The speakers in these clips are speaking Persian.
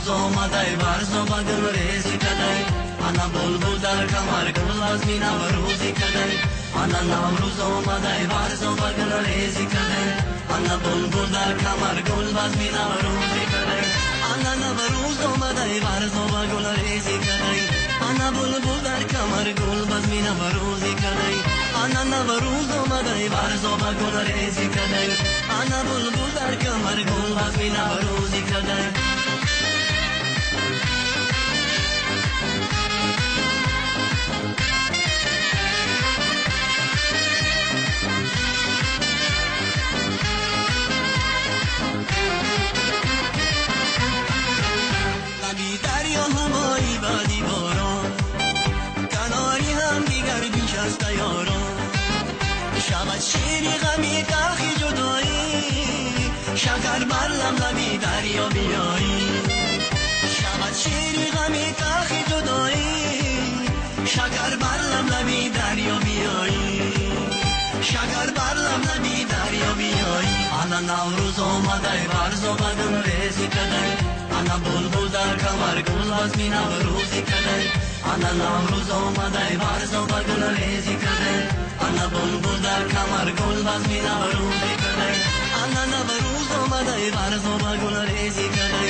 نوروز آمده ورز و گل ریزی کده انا بلبل در کمر گل از می نوروزی کده انا نوروز آمده ورز و گل ریزی کده انا بلبل در کمر گل از می نوروزی کده انا نوروز آمده ورز و گل ریزی کده انا بلبل در کمر گل از می نوروزی کده انا نوروز آمده ورز و گل ریزی کده انا بلبل در کمر گل از می نوروزی کده لبی دریا هوایی بادی باران کناری هم دیگر بیش از یاران شود شیری غمی تلخی جدایی شکر بر لبی دریا بیایی شود شیری غمی تلخی جدایی شکر بر لبی دریا بیایی شکر بر لبی دریا بیایی انا نوروز آمده ورز و گل ریزی کده انا بلبل در کمر گل از می نوروزی کده انا نوروز آمده ورز و گل ریزی کده انا بلبل در کمر گل از می نوروزی کده انا نوروز آمده ورز و گل ریزی کده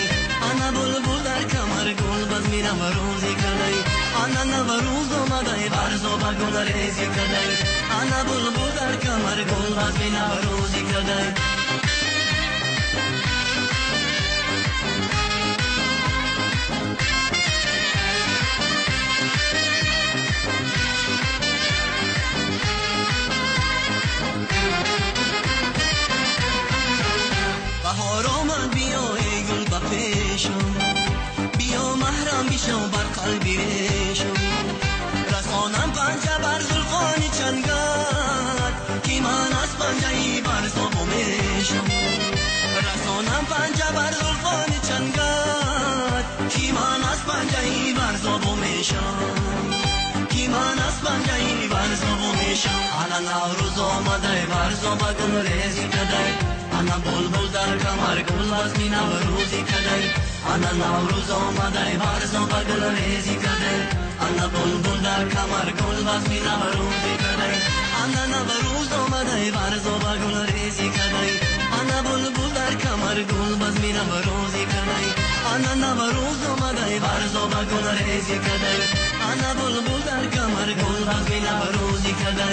انا بلبل در کمر گل از می نوروزی کده انا نوروز آمده ورز و گل ریزی کده انا بلبل در کمر گل از می نوروزی کده بهار آمد بیا ای گل بپیشم بیا محرم بشو بر قلبی ریشم رسانم پنجه بر زلفان چنگت که من از پنجه ای بر زبو میشم رسانم پنجه بر زلفان چنگت که من از پنجه ای بر زبو میشم که من از پنجه ای بر زبو میشم انا نوروز آمده ورز و گل ریزی کده انا بلبل در کمر گل از می نوروزی کده انا نوروز آمده ورز و گل ریزی کده انا بلبل در کمر گل از می نوروزی کده انا نوروز آمده ورز و گل ریزی کده انا بلبل در کمر گل از می نوروزی کده انا نوروز آمده ورز و گل ریزی کده انا بلبل در کمر گل از می نوروزی کده